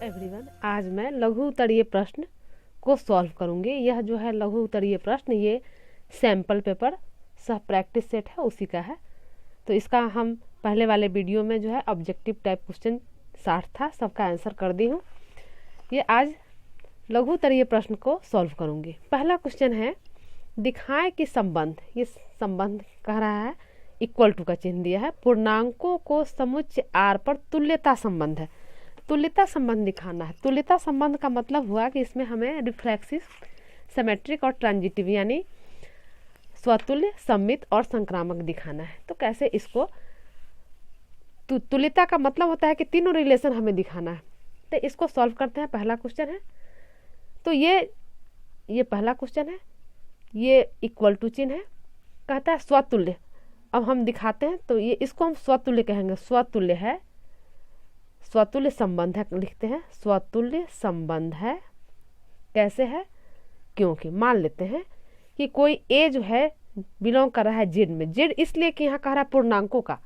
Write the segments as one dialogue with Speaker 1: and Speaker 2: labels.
Speaker 1: Everyone, आज मैं लघु उत्तरीय प्रश्न को सॉल्व करूंगी। यह जो है लघु उत्तरीय प्रश्न, ये सैम्पल पेपर सह प्रैक्टिस सेट है, उसी का है। तो इसका हम पहले वाले वीडियो में जो है ऑब्जेक्टिव टाइप क्वेश्चन 60 था, सबका आंसर कर दी हूँ। ये आज लघु उत्तरीय प्रश्न को सॉल्व करूंगी। पहला क्वेश्चन है, दिखाएं कि संबंध, ये संबंध कह रहा है, इक्वल टू का चिन्ह दिया है, पूर्णांकों को समुच्चय आर पर तुल्यता संबंध है। तुल्यता संबंध दिखाना है। तुल्यता संबंध का मतलब हुआ कि इसमें हमें रिफ्लेक्सिव, सिमेट्रिक और ट्रांजिटिव यानी स्वतुल्य, सममित और संक्रामक दिखाना है। तो कैसे इसको, तुल्यता का मतलब होता है कि तीनों रिलेशन हमें दिखाना है। तो इसको सॉल्व करते हैं। पहला क्वेश्चन है, तो ये पहला क्वेश्चन है, ये इक्वल टू चिन्ह है, कहता है स्वतुल्य। अब हम दिखाते हैं, तो ये इसको हम स्वतुल्य कहेंगे। स्वतुल्य है, स्वतुल्य संबंध है, लिखते हैं स्वतुल्य संबंध है। कैसे है? क्योंकि मान लेते हैं कि कोई ए जो है बिलोंग कर रहा है जेड में। जेड इसलिए कि यहाँ कह रहा है पूर्णांकों का,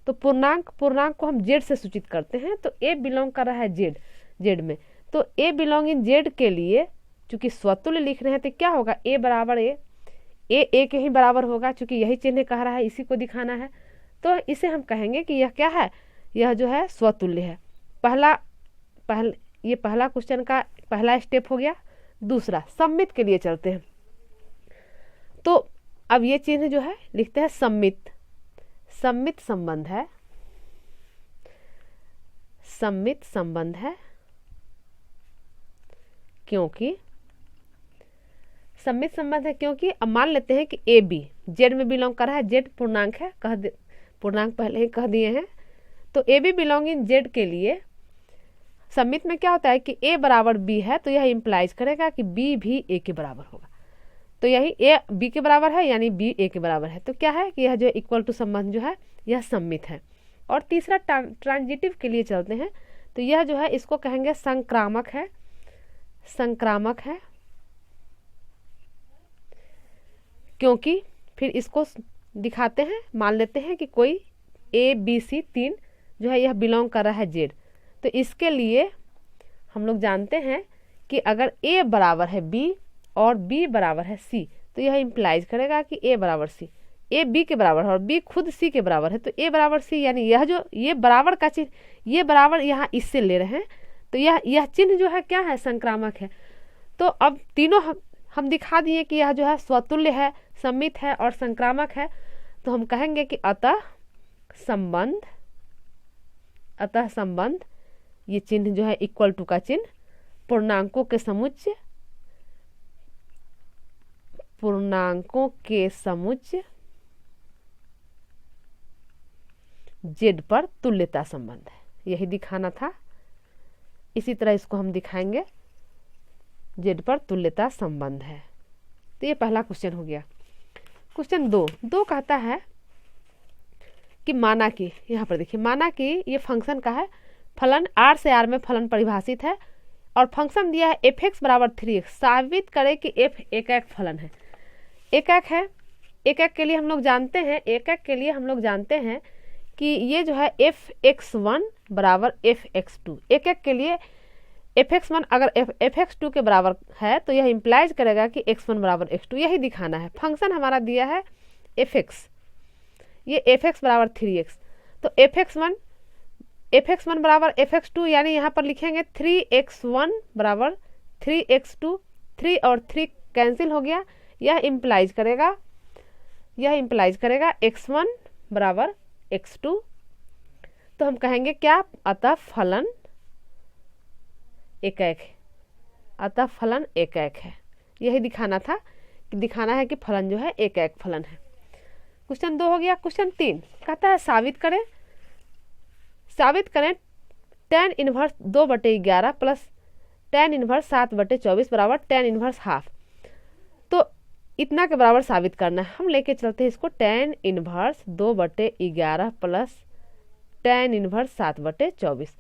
Speaker 1: तो पूर्णांक को हम जेड से सूचित करते हैं। तो ए बिलोंग कर रहा है जेड में, तो ए बिलोंग इन जेड के लिए चूंकि स्वतुल्य लिख रहे हैं, तो क्या होगा? ए बराबर ए के ही बराबर होगा, चूंकि यही चिन्ह कह रहा है, इसी को दिखाना है। तो इसे हम कहेंगे कि यह क्या है? यह जो है स्वतुल्य है। ये पहला क्वेश्चन का पहला स्टेप हो गया। दूसरा, सम्मित के लिए चलते हैं। तो अब ये चिन्ह जो है लिखते हैं सम्मित संबंध है। सम्मित संबंध है क्योंकि सम्मित संबंध है क्योंकि अब मान लेते हैं कि ए बी जेड में बिलोंग कर रहा है। जेड पूर्णांक है, पूर्णांक पहले ही कह दिए हैं। तो A B belong in Z के लिए सम्मित में क्या होता है कि ए बराबर बी है, तो यह इम्प्लाइज करेगा कि बी भी ए के बराबर होगा। तो यही ए बी के बराबर है, यानी बी ए के बराबर है। तो क्या है कि यह जो इक्वल टू संबंध जो है यह सम्मित है। और तीसरा, ट्रांजिटिव के लिए चलते हैं। तो यह जो है इसको कहेंगे संक्रामक है। संक्रामक है क्योंकि फिर इसको दिखाते हैं। मान लेते हैं कि कोई ए बी सी तीन जो है यह बिलोंग कर रहा है जेड। तो इसके लिए हम लोग जानते हैं कि अगर ए बराबर है बी और बी बराबर है सी, तो यह इम्प्लाइज करेगा कि ए बराबर सी, ए बी के बराबर है और बी खुद सी के बराबर है। तो ए बराबर सी, यानी यह जो ये बराबर का चिन्ह, ये बराबर यहाँ इससे ले रहे हैं, तो यह चिन्ह जो है क्या है? संक्रामक है। तो अब तीनों हम दिखा दिए कि यह जो है स्वतुल्य है, सम्मित है और संक्रामक है। तो हम कहेंगे कि अतः संबंध ये चिन्ह जो है इक्वल टू का चिन्ह, पूर्णांकों के समुच्चय जेड पर तुल्यता संबंध है। यही दिखाना था। इसी तरह इसको हम दिखाएंगे, जेड पर तुल्यता संबंध है। तो ये पहला क्वेश्चन हो गया। क्वेश्चन दो कहता है कि माना कि, यहाँ पर देखिए, माना कि ये फंक्शन का है, फलन आर से आर में फलन परिभाषित है और फंक्शन दिया है एफ एक्स बराबर 3x। साबित करें कि एफ एक फलन है। एक एक के लिए हम लोग जानते हैं कि ये जो है एफ एक्स वन बराबर एफ एक्स टू। एक के लिए एफ एक्स वन अगर एफ एक्स टू के बराबर है, तो यह इम्प्लाइज करेगा कि एक्स वन बराबर एक्स टू। यही दिखाना है। फंक्शन हमारा दिया है एफ एक्स, ये एफ एक्स बराबर 3x। तो एफ एक्स वन बराबर एफ एक्स टू, यानी यहाँ पर लिखेंगे 3x1 बराबर 3x2। 3 और 3 कैंसिल हो गया। यह इम्प्लाइज करेगा x1 बराबर x2। तो हम कहेंगे क्या? अतः फलन एक है। यही दिखाना था, कि दिखाना है कि फलन जो है एक फलन है। क्वेश्चन 2 हो गया। क्वेश्चन 3 कहता है साबित करें tan inverse 2/11 plus tan inverse 7/24 बराबर tan इनवर्स हाफ। तो इतना के बराबर साबित करना है। हम लेके चलते हैं इसको tan inverse 2/11 plus tan inverse 7/24।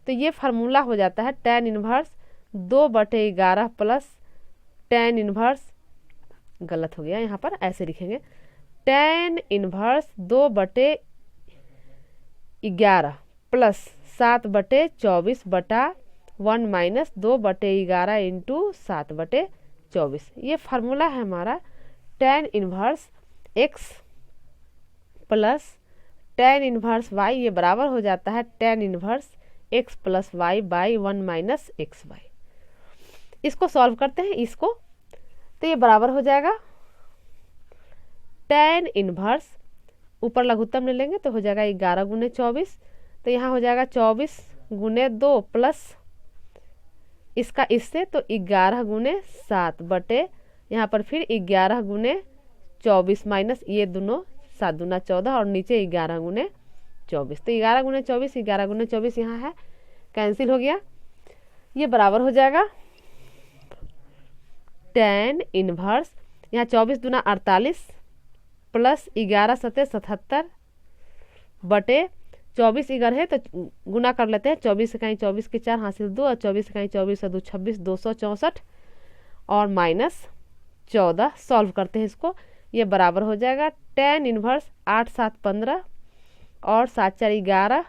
Speaker 1: तो ये फार्मूला हो जाता है tan inverse 2/11 plus tan inverse, गलत हो गया यहाँ पर, ऐसे लिखेंगे tan इनवर्स 2/11 प्लस 7/24 बटा 1 माइनस 2/11 इंटू 7/24। ये फार्मूला है हमारा tan inverse x plus tan inverse y, ये बराबर हो जाता है tan inverse x plus y by 1 minus x y. इसको सॉल्व करते हैं इसको, तो ये बराबर हो जाएगा tan इनवर्स, ऊपर लघुत्तम ले लेंगे तो हो जाएगा 11 गुने 24, तो यहाँ हो जाएगा 24 गुने 2 प्लस इसका इससे तो 11 गुने 7 बटे यहाँ पर फिर 11 गुने 24 माइनस ये दोनों 7 दूना 14 और नीचे 11 गुने 24, तो 11 गुने 24 11 गुने 24 यहाँ है, कैंसिल हो गया। ये बराबर हो जाएगा tan इनवर्स, यहाँ 24 दूना 48 प्लस 11 सते 77 बटे 24 इधर है तो गुना कर लेते हैं, 24 इकाई 24 के 4 हासिल 2 और 24 इकाई 24 2 26 264 और माइनस 14। सॉल्व करते हैं इसको, ये बराबर हो जाएगा tan इनवर्स 8 7 15 और 7 4 11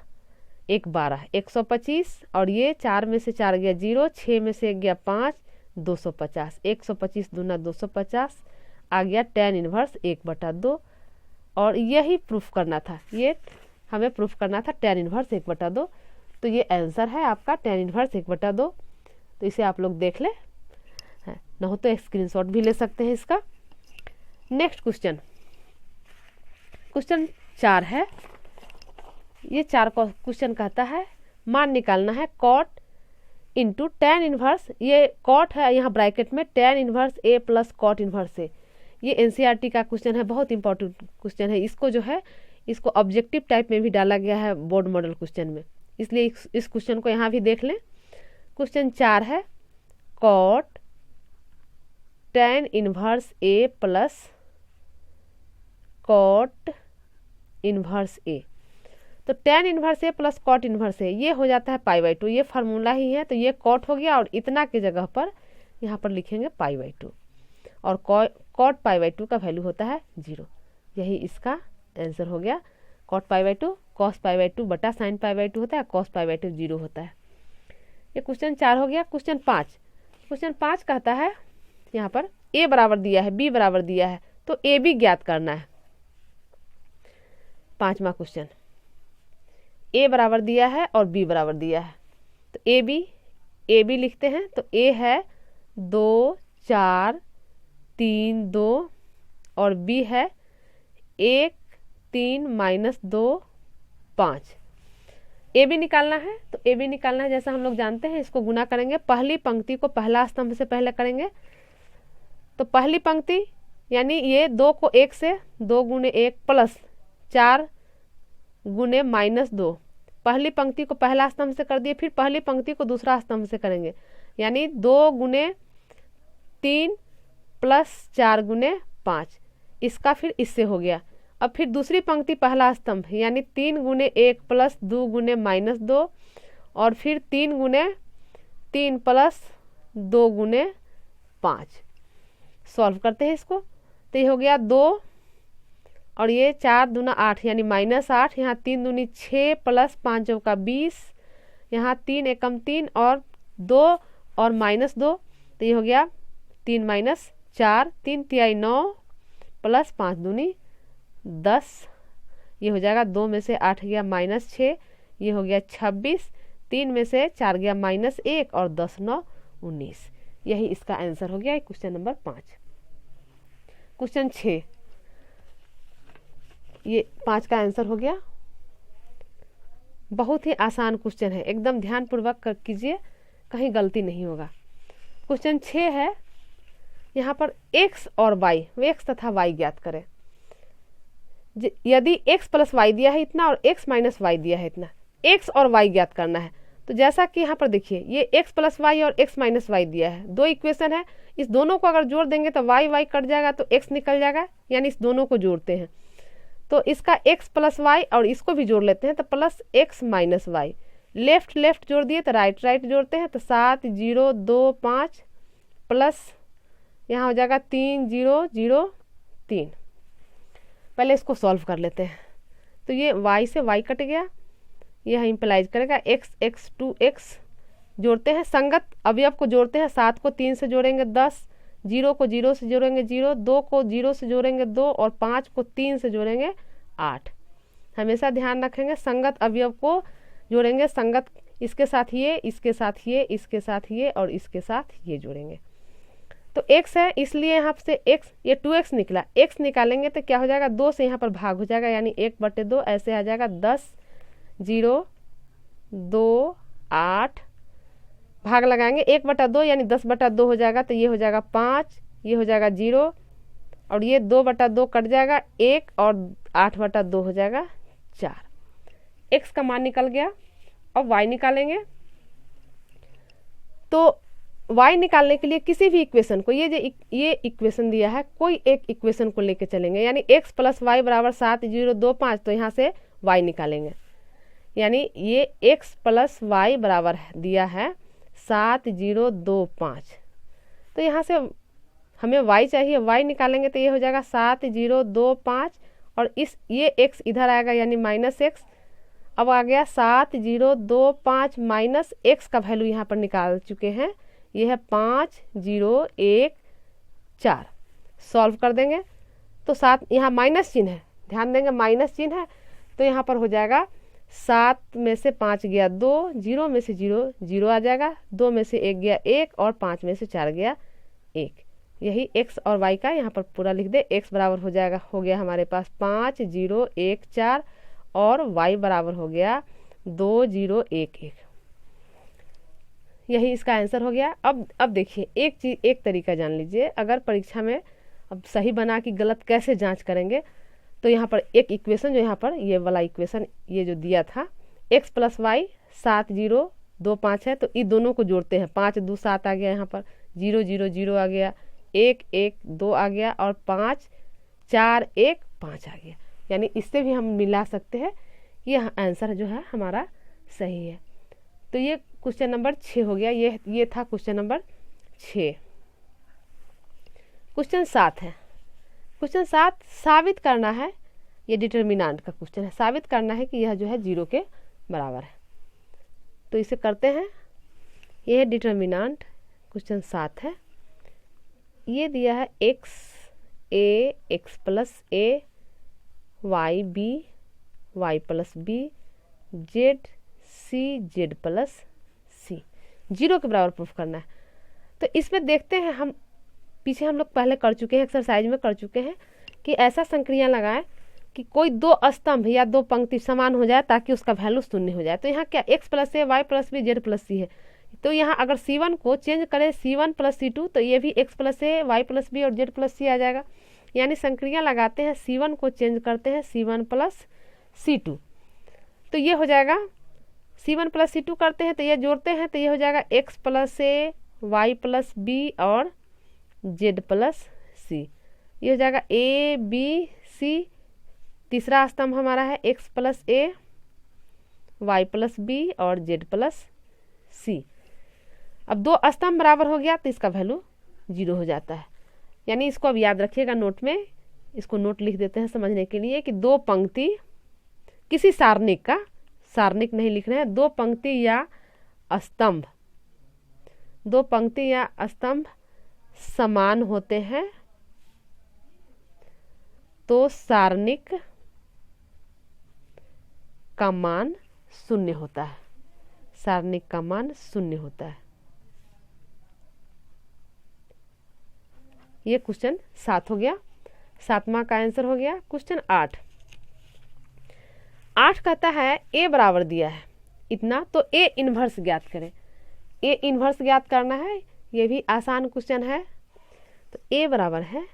Speaker 1: 1 12 125 और ये 4 में से 4 गया 0, 6 में से 1 गया 5 250, 125 दूना 250 आ गया tan इनवर्स 1/2। और यही प्रूफ करना था, ये हमें प्रूफ करना था tan इनवर्स 1/2। तो ये आंसर है आपका tan इनवर्स 1/2। तो इसे आप लोग देख लें, न हो तो स्क्रीनशॉट भी ले सकते हैं इसका। नेक्स्ट क्वेश्चन, क्वेश्चन 4 है। ये 4 क्वेश्चन कहता है मान निकालना है cot इंटू tan इनवर्स, ये cot है यहाँ ब्रैकेट में, tan inverse a plus cot inverse a। ये NCERT का क्वेश्चन है, बहुत इंपॉर्टेंट क्वेश्चन है। इसको जो है इसको ऑब्जेक्टिव टाइप में भी डाला गया है बोर्ड मॉडल क्वेश्चन में, इसलिए इस क्वेश्चन को यहाँ भी देख लें। क्वेश्चन 4 है cot tan inverse a plus cot inverse a। तो tan inverse a plus cot inverse a ये हो जाता है π/2, ये फार्मूला ही है। तो ये cot हो गया और इतना की जगह पर यहाँ पर लिखेंगे π/2 और cot π/2 का वैल्यू होता है 0। यही इसका आंसर हो गया, cot π/2 cos π/2 बटा sin π/2 होता है, cos π/2 0 होता है। ये क्वेश्चन 4 हो गया। क्वेश्चन 5 कहता है यहाँ पर a बराबर दिया है b बराबर दिया है, तो a b ज्ञात करना है। 5वां क्वेश्चन, a बराबर दिया है और b बराबर दिया है, तो a b लिखते हैं। तो a है 2 4 3 2 और b है 1 3 माइनस 2 5। ए बी निकालना है, तो ए बी निकालना है जैसा हम लोग जानते हैं, इसको गुना करेंगे। पहली पंक्ति को पहला स्तंभ से पहले करेंगे, तो पहली पंक्ति यानी ये 2 को 1 से 2 गुने 1 प्लस 4 गुने माइनस 2, पहली पंक्ति को पहला स्तंभ से कर दिए, फिर पहली पंक्ति को दूसरा स्तंभ से करेंगे, यानी 2 गुने 3 प्लस 4 गुने 5, इसका फिर इससे हो गया। अब फिर दूसरी पंक्ति पहला स्तंभ यानी 3 गुने 1 प्लस 2 गुने माइनस 2 और फिर 3 गुने 3 प्लस 2 गुने 5। सॉल्व करते हैं इसको, तो ये हो गया 2 और ये 4 दूना 8 यानी माइनस 8, यहाँ 3 दूनी 6 प्लस 5 चौका 20, यहाँ 3 एकम 3 और 2 और माइनस 2, तो ये हो गया 3 माइनस 4, 3 तिहाई 9 प्लस 5 दूनी 10, ये हो जाएगा 2 में से 8 गया माइनस 6, ये हो गया 26, 3 में से 4 गया माइनस 1 और 10 9 19। यही इसका आंसर हो गया क्वेश्चन नंबर 5। क्वेश्चन 6, ये 5 का आंसर हो गया। बहुत ही आसान क्वेश्चन है, एकदम ध्यान पूर्वक कीजिए, कहीं गलती नहीं होगा। क्वेश्चन 6 है, यहाँ पर x और y, x तथा y ज्ञात करें। यदि x प्लस वाई दिया है इतना और x माइनस वाई दिया है इतना, x और y ज्ञात करना है। तो जैसा कि यहाँ पर देखिए ये x प्लस वाई और x माइनस वाई दिया है, 2 इक्वेशन है, इस दोनों को अगर जोड़ देंगे तो y कट जाएगा तो x निकल जाएगा, यानी इस दोनों को जोड़ते हैं तो इसका x प्लस वाई और इसको भी जोड़ लेते हैं तो plus x minus y, left जोड़ दिए तो राइट जोड़ते हैं तो 7 0 2 5 प्लस यहाँ हो जाएगा 3 0 0 3। पहले इसको सॉल्व कर लेते हैं, तो ये y से y कट गया, यह इंप्लाइज करेगा x 2x जोड़ते हैं, संगत अवयव को जोड़ते हैं। 7 को 3 से जोड़ेंगे 10, 0 को 0 से जोड़ेंगे 0, 2 को 0 से जोड़ेंगे 2 और 5 को 3 से जोड़ेंगे 8। हमेशा ध्यान रखेंगे संगत अवयव को जोड़ेंगे, संगत इसके साथ ये, इसके साथ ये, इसके साथ ये और इसके साथ ये जोड़ेंगे। तो x है, इसलिए यहाँ से x, ये 2x निकला, x निकालेंगे तो क्या हो जाएगा, 2 से यहाँ पर भाग हो जाएगा, यानी 1/2 ऐसे आ जाएगा। 10, 0, 2, 8 भाग लगाएंगे, 1/2 यानी 10/2 हो जाएगा, तो ये हो जाएगा 5, ये हो जाएगा 0 और ये 2/2 कट जाएगा 1 और 8/2 हो जाएगा 4। x का मान निकल गया। अब y निकालेंगे, तो y निकालने के लिए किसी भी इक्वेशन को, ये इक्वेशन दिया है, कोई एक इक्वेशन को लेके चलेंगे, यानी x + y = 7, 0, 2, 5, तो यहाँ से y निकालेंगे। यानी ये x + y बराबर दिया है 7, 0, 2, 5, तो यहाँ से हमें y चाहिए, y निकालेंगे तो ये हो जाएगा 7, 0, 2, 5 और ये x इधर आएगा यानी -x। अब आ गया 7, 0, 2, 5 माइनस x का वैल्यू यहाँ पर निकाल चुके हैं, ये है 5, 0, 1, 4। सॉल्व कर देंगे तो 7, यहाँ माइनस चिन्ह है, ध्यान देंगे माइनस चिन्ह है, तो यहाँ पर हो जाएगा 7 में से 5 गया 2, 0 में से 0, 0 आ जाएगा, 2 में से 1 गया 1 और 5 में से 4 गया 1। यही x और y का यहाँ पर पूरा लिख दे। x बराबर हो गया हमारे पास 5, 0, 1, 4 और y बराबर हो गया 2, 0, 1, 1। यही इसका आंसर हो गया। अब देखिए एक चीज़, एक तरीका जान लीजिए, अगर परीक्षा में अब सही बना कि गलत कैसे जांच करेंगे, तो यहाँ पर एक इक्वेशन, जो यहाँ पर ये वाला इक्वेशन ये जो दिया था, x + y 7, 0, 2, 5 है, तो इन दोनों को जोड़ते हैं। 5, 2, 7 आ गया, यहाँ पर 0, 0, 0 आ गया, 1, 1, 2 आ गया और 5, 4, 1, 5 आ गया, यानी इससे भी हम मिला सकते हैं। ये आंसर जो है हमारा सही है। तो ये क्वेश्चन नंबर 6 हो गया। ये था क्वेश्चन नंबर 6। क्वेश्चन 7 है। क्वेश्चन 7 साबित करना है, ये डिटर्मिनेंट का क्वेश्चन है, साबित करना है कि यह जो है 0 के बराबर है। तो इसे करते हैं। यह है डिटर्मिनेंट, क्वेश्चन 7 है। ये दिया है x a, x + a, y b, y + b, z c, z + c, 0 के बराबर प्रूफ करना है। तो इसमें देखते हैं, हम पीछे हम लोग पहले कर चुके हैं, एक्सरसाइज में कर चुके हैं कि ऐसा संक्रिया लगाएं कि कोई 2 स्तंभ या 2 पंक्ति समान हो जाए ताकि उसका वैल्यू 0 हो जाए। तो यहाँ क्या x + a, y + b, z + c है। तो यहाँ अगर C1 को चेंज करें C1 + C2, तो ये भी x + a, y + b और z + c आ जाएगा। यानी संक्रिया लगाते हैं, C1 को चेंज करते हैं C1 + C2, तो ये हो जाएगा C1 + C2 करते हैं तो ये जोड़ते हैं, तो ये हो जाएगा x + a, y + b और z + c। ये हो जाएगा a, b, c। तीसरा स्तंभ हमारा है x + a, y + b और z + c। अब 2 स्तंभ बराबर हो गया तो इसका वैल्यू 0 हो जाता है। यानी इसको अब याद रखिएगा नोट में, इसको नोट लिख देते हैं समझने के लिए कि 2 पंक्ति किसी सारणिक का, सारणिक नहीं लिख रहे हैं, 2 पंक्ति या स्तंभ, 2 पंक्ति या स्तंभ समान होते हैं तो सारणिक का मान 0 होता है, सारणिक का मान 0 होता है। ये क्वेश्चन 7 हो गया, 7वां का आंसर हो गया। क्वेश्चन 8 कहता है a बराबर दिया है इतना, तो a इन्वर्स ज्ञात करें। a इन्वर्स ज्ञात करना है, ये भी आसान क्वेश्चन है। तो a बराबर है,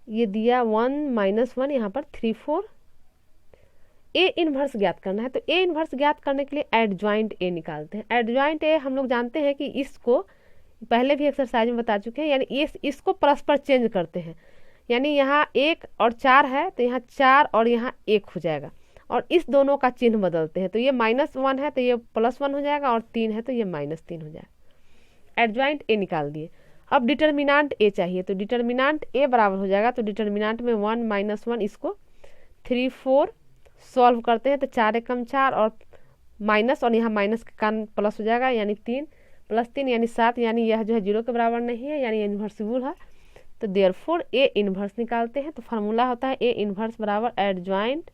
Speaker 1: ये दिया 1 - 1, यहाँ पर 3, 4। a इन्वर्स ज्ञात करना है, तो a इन्वर्स ज्ञात करने के लिए एडजॉइंट a निकालते हैं। एडजॉइंट a हम लोग जानते हैं कि इसको पहले भी एक्सरसाइज में बता चुके हैं, यानी इसको परस्पर चेंज करते हैं। यानी यहाँ 1 और 4 है तो यहाँ 4 और यहाँ 1 हो जाएगा, और इस दोनों का चिन्ह बदलते हैं, तो ये -1 है तो ये +1 हो जाएगा, और 3 है तो ये -3 हो जाएगा। एडजॉइंट a निकाल दिए। अब डिटर्मिनेंट a चाहिए, तो डिटर्मिनेंट a बराबर हो जाएगा, तो डिटर्मिनेंट में 1 - 1, इसको 3, 4 सॉल्व करते हैं तो 4 एकम 4 और माइनस और यहाँ माइनस के कारण प्लस हो जाएगा, यानी 3 + 3 यानी 7, यानी यह जो है 0 के बराबर नहीं है, यानी इन्वर्सिबल है। तो देयरफॉर ए इन्वर्स निकालते हैं। तो फार्मूला होता है ए इन्वर्स बराबर एडजॉइंट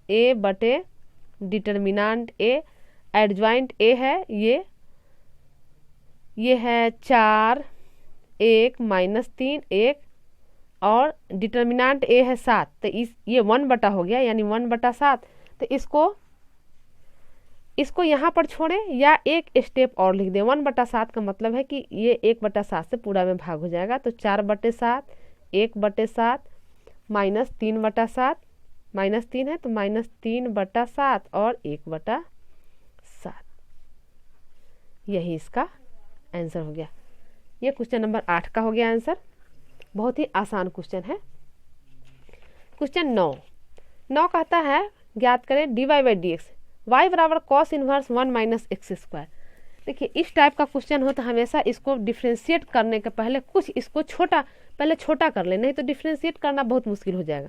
Speaker 1: ए बटे डिटर्मिनांट ए। एडजॉइंट ए है ये है 4 1 -3 1 और डिटर्मिनांट ए है 7। तो ये 1 बटा हो गया, यानी 1/7। तो इसको यहाँ पर छोड़ें या एक स्टेप और लिख दें। 1/7 का मतलब है कि ये 1/7 से पूरा में भाग हो जाएगा। तो 4/7 1/7 -3/7 -3 है तो -3/7 और 1/7। यही इसका आंसर हो गया। ये क्वेश्चन नंबर 8 का हो गया आंसर। बहुत ही आसान क्वेश्चन है। क्वेश्चन 9 कहता है ज्ञात करें dy/dx y बराबर cos इनवर्स 1 - x²। देखिए इस टाइप का क्वेश्चन हो तो हमेशा इसको डिफ्रेंशिएट करने के पहले कुछ इसको पहले छोटा कर ले, नहीं तो डिफ्रेंशिएट करना बहुत मुश्किल हो जाएगा।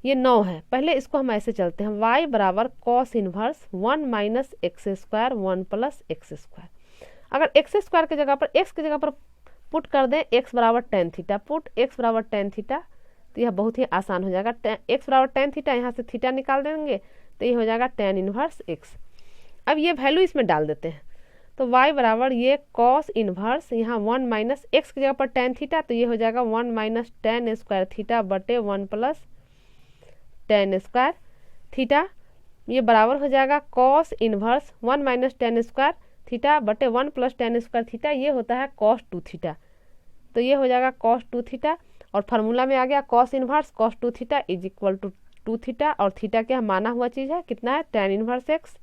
Speaker 1: ये 9 है, पहले इसको हम ऐसे चलते हैं y बराबर cos इनवर्स 1 - x² 1 + x²। अगर x² की जगह पर x की जगह पर पुट कर दें x बराबर tan थीटा, पुट x बराबर tan थीटा, तो यह बहुत ही आसान हो जाएगा। x बराबर tan थीटा, यहाँ से थीटा निकाल देंगे तो ये हो जाएगा tan इनवर्स x। अब ये वैल्यू इसमें डाल देते हैं तो y बराबर ये cos इनवर्स यहाँ 1 - x की जगह पर tan थीटा, तो ये हो जाएगा 1 - tan² थीटा बटे 1 + tan² थीटा। ये बराबर हो जाएगा cos इनवर्स 1 - tan² थीटा बटे 1 + tan² थीटा। ये होता है cos 2 थीटा, तो ये हो जाएगा cos 2 थीटा। और फार्मूला में आ गया cos inverse cos 2 theta is equal to 2 theta. और थीटा क्या माना हुआ चीज़ है, कितना है tan इनवर्स x,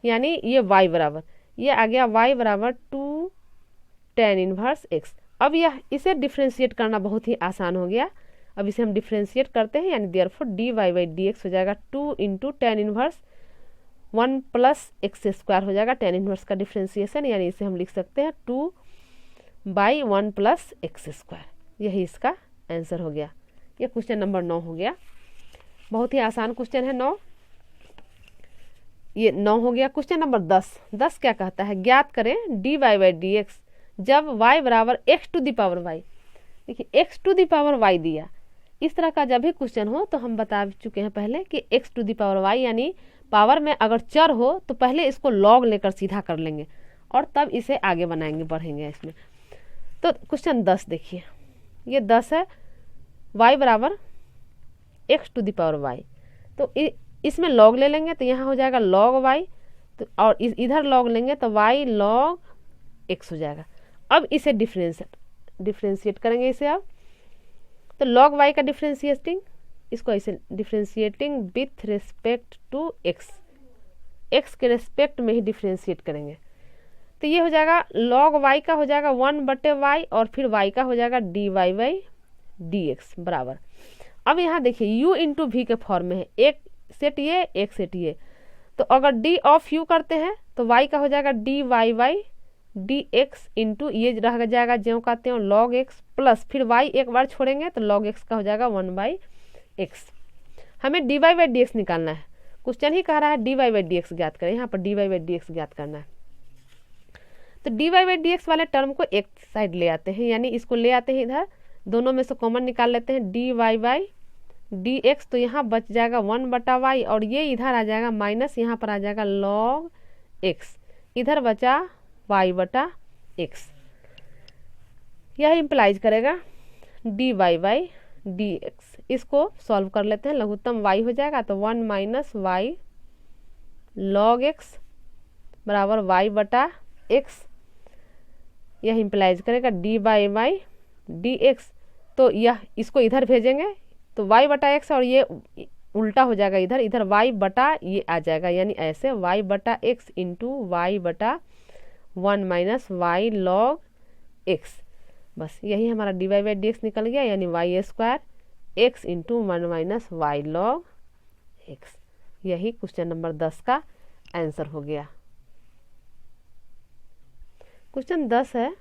Speaker 1: यानी ये y बराबर ये आ गया y बराबर 2 tan इनवर्स x। अब यह इसे डिफ्रेंशिएट करना बहुत ही आसान हो गया। अब इसे हम डिफ्रेंशिएट करते हैं, यानी देयरफॉर dy/dx हो जाएगा 2 × tan इनवर्स 1 + x² हो जाएगा। tan इनवर्स का डिफ्रेंशिएशन, यानी इसे हम लिख सकते हैं 2/1 + x²। यही इसका आंसर हो गया। ये क्वेश्चन नंबर 9 हो गया। बहुत ही आसान क्वेश्चन है 9। ये 9 हो गया। क्वेश्चन नंबर 10 क्या कहता है ज्ञात करें dy/dx जब y बराबर x⁴y। देखिए x⁴y दिया, इस तरह का जब भी क्वेश्चन हो तो हम बता चुके हैं पहले कि x⁴y यानी पावर में अगर चर हो तो पहले इसको लॉग लेकर सीधा कर लेंगे और तब इसे आगे बनाएंगे, बढ़ेंगे इसमें। तो क्वेश्चन 10 देखिए, ये 10 है y बराबर x⁴y, तो इसमें लॉग ले लेंगे तो यहाँ हो जाएगा log y, तो और इधर लॉग लेंगे तो y log x हो जाएगा। अब इसे डिफ्रेंशिएट करेंगे इसे। अब तो log y का डिफ्रेंशिएटिंग, इसको ऐसे differentiating with respect to x के रिस्पेक्ट में ही डिफ्रेंशिएट करेंगे। तो ये हो जाएगा log y का हो जाएगा 1/y और फिर y का हो जाएगा dy/dx बराबर। अब यहाँ देखिए u × v के फॉर्म में है, एक सेट ये एक सेट ये, तो अगर d ऑफ u करते हैं तो y का हो जाएगा dy/dx इंटू ये रह जाएगा ज्यों कहते हैं log x प्लस फिर y एक बार छोड़ेंगे तो log x का हो जाएगा 1/x। हमें dy/dx निकालना है, क्वेश्चन ही कह रहा है dy/dx ज्ञात करें, यहाँ पर dy/dx ज्ञात करना है। तो dy/dx वाले टर्म को एक साइड ले आते हैं, यानी इसको ले आते हैं इधर, दोनों में से कॉमन निकाल लेते हैं dy/dx, तो यहाँ बच जाएगा 1/y और ये इधर आ जाएगा माइनस, यहाँ पर आ जाएगा log x, इधर बचा y/x। यह इम्प्लाइज करेगा dy/dx। इसको सॉल्व कर लेते हैं, लघुत्तम y हो जाएगा तो 1 - y log x बराबर y/x। यह इम्प्लाइज करेगा dy/dx, तो यह इसको इधर भेजेंगे तो y/x और ये उल्टा हो जाएगा, इधर y/ ये आ जाएगा, यानी ऐसे y/x into y/1 - y log x। बस यही हमारा dy/dx निकल गया, यानी y² x into 1 - y log x। यही क्वेश्चन नंबर 10 का आंसर हो गया। क्वेश्चन 10 है,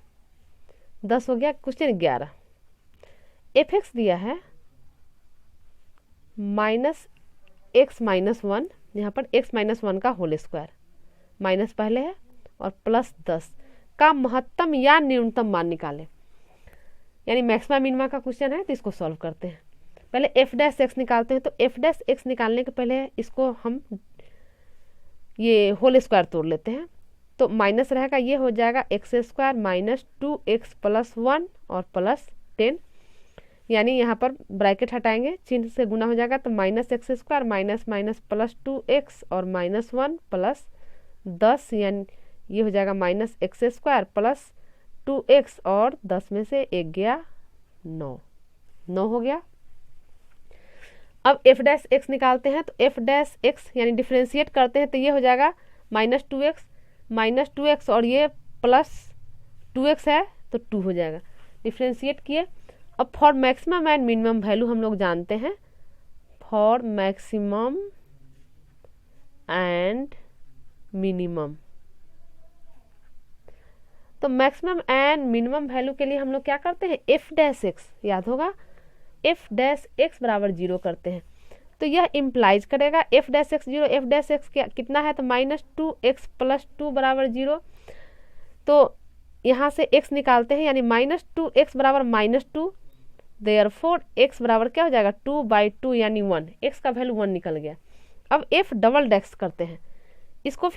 Speaker 1: 10 हो गया। क्वेश्चन 11 f(x) दिया है -x - 1 यहाँ पर x माइनस 1 का होल स्क्वायर, माइनस पहले है और प्लस 10 का महत्तम या न्यूनतम मान निकालें। यानी मैक्सिमा मिनिमा का क्वेश्चन है, तो इसको सॉल्व करते हैं। पहले एफ डैश एक्स निकालते हैं। तो एफ डैश एक्स निकालने के पहले इसको हम ये होल स्क्वायर तोड़ लेते हैं। तो माइनस रहेगा, ये हो जाएगा x square minus 2x plus 1 और प्लस 10, यानी यहाँ पर ब्रैकेट हटाएंगे, चिन्ह से गुना हो जाएगा। तो minus x square minus minus plus 2x और माइनस 1 प्लस 10, यानी ये हो जाएगा minus x square plus 2x और 10 में से 1 गया 9 हो गया। अब एफ डैश एक्स निकालते हैं। तो एफ डैश एक्स यानी डिफ्रेंशिएट करते हैं, तो ये हो जाएगा माइनस 2x और ये प्लस 2x है तो 2 हो जाएगा। डिफ्रेंशिएट किए। अब for maximum and minimum value हम लोग जानते हैं, फॉर मैक्सिमम एंड मिनिमम। तो मैक्सिमम एंड मिनिमम वैल्यू के लिए हम लोग क्या करते हैं, एफ डैश एक्स, याद होगा एफ डैश एक्स बराबर 0 करते हैं। तो यह इम्प्लाइज करेगा F dash x 0, F dash x कितना है, तो माइनस 2x प्लस 2 बराबर 0। तो यहाँ से x निकालते हैं, यानी माइनस 2x बराबर माइनस 2, देयरफॉर x बराबर क्या हो जाएगा 2/2 यानी 1, x का वैल्यू 1 निकल गया। अब f डबल डैश करते हैं, इसको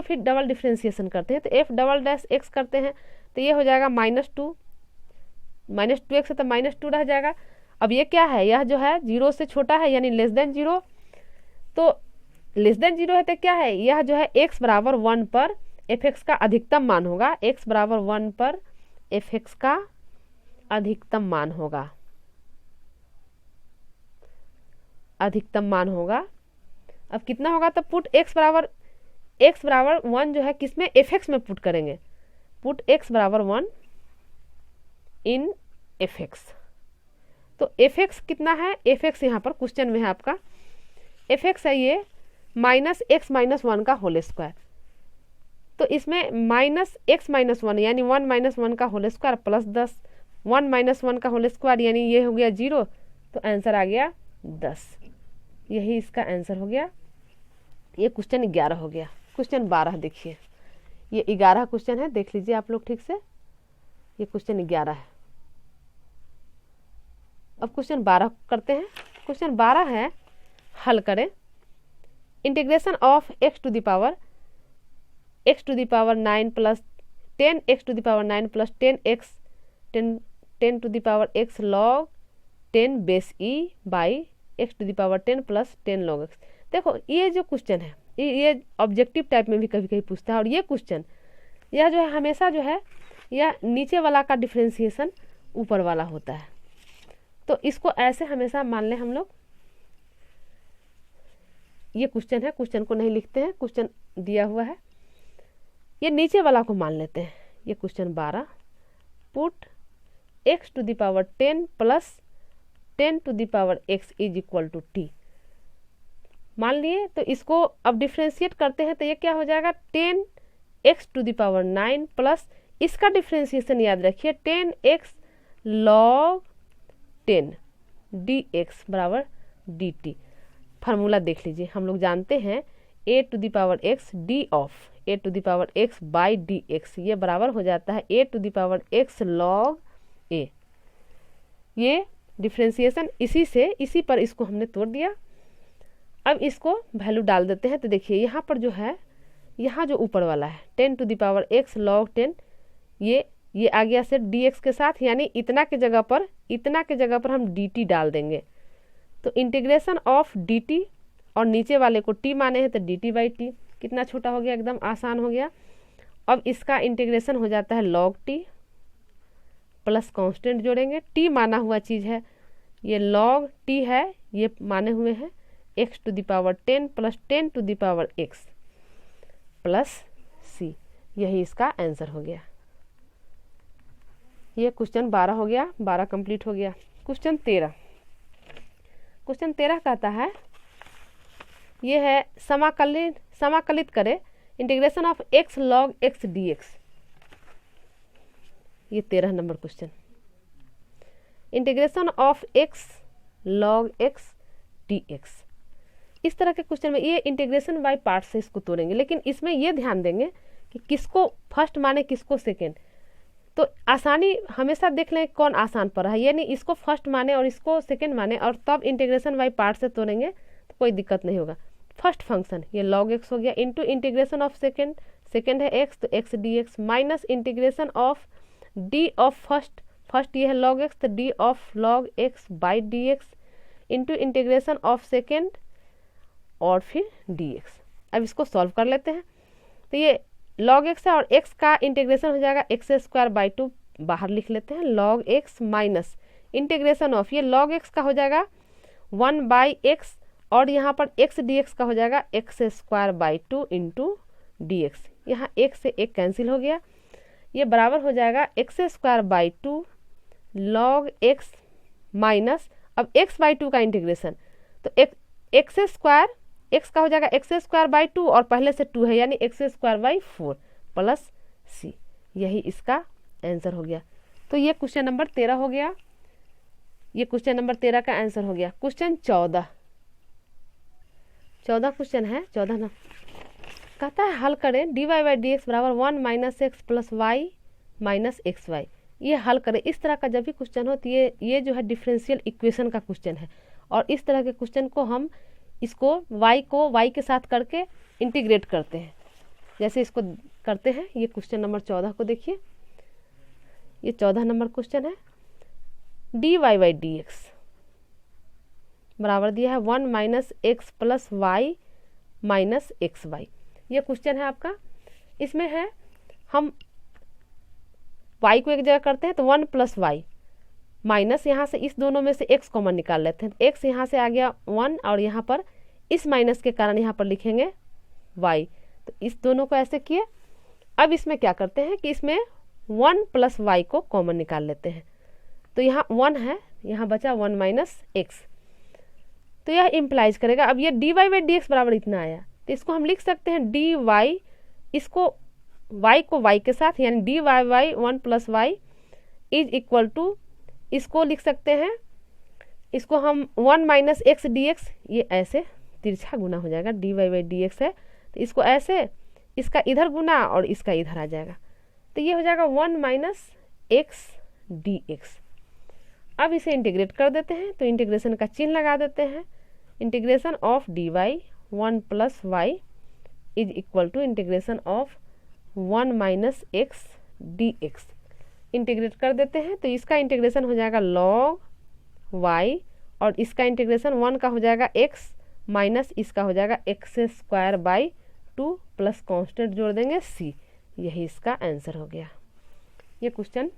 Speaker 1: फिर डबल डिफ्रेंसिएशन करते हैं। तो f डबल डैश x करते हैं, तो ये हो जाएगा माइनस 2x है तो माइनस 2 रह जाएगा। अब ये क्या है, यह जो है 0 से छोटा है यानी लेस देन 0। तो लेस देन 0 है तो क्या है, यह जो है x बराबर 1 पर एफ एक्स का अधिकतम मान होगा, x बराबर 1 पर एफ एक्स का अधिकतम मान होगा, अधिकतम मान होगा। अब कितना होगा, तो पुट x बराबर 1 जो है किसमें, एफ एक्स में पुट करेंगे, पुट x बराबर 1 इन एफ एक्स। तो एफ एक्स कितना है, एफ एक्स यहाँ पर क्वेश्चन में है आपका, एफ एक्स है ये माइनस एक्स माइनस 1 का होल स्क्वायर। तो इसमें माइनस एक्स माइनस 1 यानी 1 माइनस 1 का होल स्क्वायर प्लस 10, 1 माइनस 1 का होल स्क्वायर यानी ये हो गया 0। तो आंसर आ गया 10, यही इसका आंसर हो गया। ये क्वेश्चन 11 हो गया। क्वेश्चन 12 देखिए, ये 11 क्वेश्चन है, देख लीजिए आप लोग ठीक से, ये क्वेश्चन 11 है। अब क्वेश्चन 12 करते हैं। क्वेश्चन 12 है, हल करें। Integration of x to the power 9 plus 10x to the power 9 plus 10 to the power x log 10 base e by x to the power 10 plus 10 log x। देखो ये जो क्वेश्चन है ये ऑब्जेक्टिव टाइप में भी कभी कभी पूछता है, और ये क्वेश्चन यह जो है हमेशा जो है यह नीचे वाला का डिफ्रेंसिएशन ऊपर वाला होता है। तो इसको ऐसे हमेशा मान लें हम लोग, ये क्वेश्चन है, क्वेश्चन को नहीं लिखते हैं, क्वेश्चन दिया हुआ है, ये नीचे वाला को मान लेते हैं। ये question 12, put x to the power 10 plus 10 to the power x is equal to t मान लिए। तो इसको अब डिफ्रेंशिएट करते हैं, तो ये क्या हो जाएगा 10x to the power 9 plus इसका डिफ्रेंशिएशन याद रखिए 10x log 10 dx बराबर dt। फार्मूला देख लीजिए, हम लोग जानते हैं a to the power x d of a to the power x by dx, ये बराबर हो जाता है a to the power x log a। ये डिफ्रेंसिएशन इसी पर इसको हमने तोड़ दिया। अब इसको वैल्यू डाल देते हैं। तो देखिए यहाँ पर जो है, यहाँ जो ऊपर वाला है 10 to the power x log 10, ये आ गया से dx के साथ, यानी इतना के जगह पर हम dt डाल देंगे। तो इंटीग्रेशन ऑफ dt, और नीचे वाले को t माने हैं तो dt बाई टी, कितना छोटा हो गया, एकदम आसान हो गया। अब इसका इंटीग्रेशन हो जाता है log t प्लस कांस्टेंट जोड़ेंगे, t माना हुआ चीज़ है, ये log t है, ये माने हुए हैं x to the power 10 plus 10 to the power x plus c, यही इसका आंसर हो गया। ये क्वेश्चन 12 हो गया, 12 कंप्लीट हो गया। क्वेश्चन 13 कहता है, ये है समाकलित करें integration of x log x dx। ये 13 number question, integration of x log x dx। इस तरह के क्वेश्चन में ये इंटीग्रेशन बाय पार्ट से इसको तोड़ेंगे, लेकिन इसमें ये ध्यान देंगे कि किसको फर्स्ट माने किसको सेकेंड। तो आसानी हमेशा देख लें कौन आसान पर है, यानी इसको फर्स्ट माने और इसको सेकेंड माने और तब इंटीग्रेशन बाय पार्ट से तोड़ेंगे तो कोई दिक्कत नहीं होगा। फर्स्ट फंक्शन ये log x हो गया into integration of second, second है x तो x dx minus integration of d of first, first ये है log x तो d of log x by dx into integration of second और फिर dx। अब इसको सॉल्व कर लेते हैं। तो ये log x है और x का इंटीग्रेशन हो जाएगा x स्क्वायर बाई 2 बाहर लिख लेते हैं, log x minus integration of ये log x का हो जाएगा 1 बाई एक्स और यहाँ पर x dx का हो जाएगा x square by 2 into D x. यहाँ एक से एक कैंसिल हो गया, ये बराबर हो जाएगा x square by 2 log x minus अब x बाई 2 का इंटीग्रेशन तो एक्स स्क्वायर x का हो जाएगा x स्क्वायर बाई 2 और पहले से 2 है यानी x square by 4 plus c। यही इसका आंसर हो गया। तो ये क्वेश्चन नंबर 13 हो गया, ये क्वेश्चन नंबर 13 का आंसर हो गया। क्वेश्चन 14 क्वेश्चन है 14 ना, कहता है हल करें dy बाई डी एक्स बराबर 1 minus x plus y minus x y. ये हल करें। इस तरह का जब भी क्वेश्चन हो तो ये जो है डिफरेंशियल इक्वेशन का क्वेश्चन है और इस तरह के क्वेश्चन को हम इसको y को y के साथ करके इंटीग्रेट करते हैं, जैसे इसको करते हैं। ये क्वेश्चन नंबर 14 को देखिए, ये 14 नंबर क्वेश्चन है। dy बाई डी एक्स बराबर दिया है 1 minus x plus y minus x y. ये क्वेश्चन है आपका। इसमें है हम y को एक जगह करते हैं तो 1 प्लस वाई माइनस यहाँ से इस दोनों में से x कॉमन निकाल लेते हैं। x यहाँ से आ गया 1 और यहाँ पर इस माइनस के कारण यहाँ पर लिखेंगे y। तो इस दोनों को ऐसे किए। अब इसमें क्या करते हैं कि इसमें 1 प्लस वाई को कॉमन निकाल लेते हैं। तो यहाँ 1 है, यहाँ बचा 1 माइनस एक्स। तो यह इम्प्लाइज करेगा। अब ये d y by d x बराबर इतना आया तो इसको हम लिख सकते हैं डी वाई, इसको y को y के साथ यानी d y by 1 plus y is equal to, इसको लिख सकते हैं, इसको हम 1 माइनस एक्स डी एक्स, ये ऐसे तिरछा गुना हो जाएगा, d y by d x है तो इसको ऐसे, इसका इधर गुना और इसका इधर आ जाएगा तो ये हो जाएगा 1 माइनस एक्स डी एक्स। अब इसे इंटीग्रेट कर देते हैं तो इंटीग्रेशन का चिन्ह लगा देते हैं। Integration of d y 1 plus y is equal to integration of 1 minus x d x. Integrate कर देते हैं तो इसका इंटीग्रेशन हो जाएगा log y और इसका इंटीग्रेशन 1 का हो जाएगा x माइनस इसका हो जाएगा x square by 2 plus constant जोड़ देंगे c। यही इसका आंसर हो गया। ये क्वेश्चन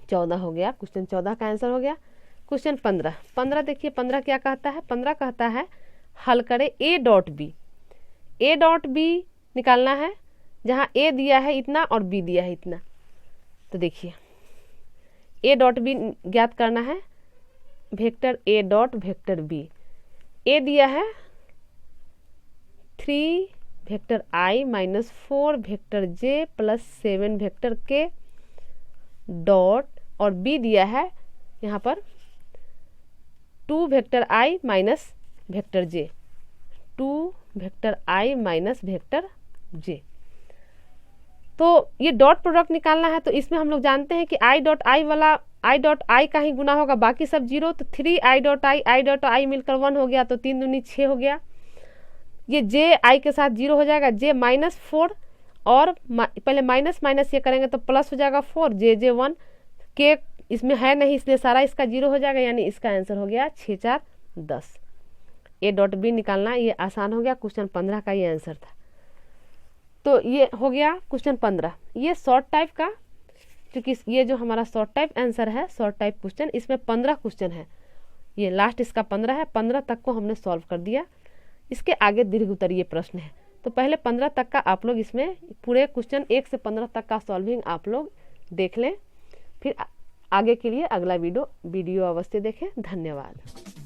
Speaker 1: 14 हो गया, क्वेश्चन 14 का आंसर हो गया। क्वेश्चन 15 देखिए 15 क्या कहता है। 15 कहता है हल करें a dot b। a dot b निकालना है, जहाँ a दिया है इतना और b दिया है इतना। तो देखिए a डॉट b ज्ञात करना है, vector a dot vector b। a दिया है 3 vector i minus 4 vector j plus 7 vector k dot और b दिया है यहाँ पर 2 vector i minus vector j, 2 vector i minus vector j। तो ये डॉट प्रोडक्ट निकालना है तो इसमें हम लोग जानते हैं कि i डॉट i वाला i डॉट i का ही गुना होगा, बाकी सब 0। तो 3 i डॉट i मिलकर 1 हो गया तो 3 दूनी 6 हो गया। ये j i के साथ 0 हो जाएगा, j माइनस 4 और पहले माइनस माइनस ये करेंगे तो प्लस हो जाएगा 4, j 1 के इसमें है नहीं इसलिए सारा इसका 0 हो जाएगा, यानी इसका आंसर हो गया 6 4 10। a डॉट b निकालना ये आसान हो गया, क्वेश्चन 15 का ये आंसर था। तो ये हो गया क्वेश्चन 15। ये शॉर्ट टाइप का, क्योंकि ये जो हमारा शॉर्ट टाइप आंसर है, शॉर्ट टाइप क्वेश्चन, इसमें 15 क्वेश्चन है। ये लास्ट इसका 15 है, 15 तक को हमने सॉल्व कर दिया। इसके आगे दीर्घ उत्तरीय प्रश्न है तो पहले 15 तक का आप लोग इसमें पूरे क्वेश्चन 1 से 15 तक का सॉल्विंग आप लोग देख लें, फिर आगे के लिए अगला वीडियो अवश्य देखें। धन्यवाद।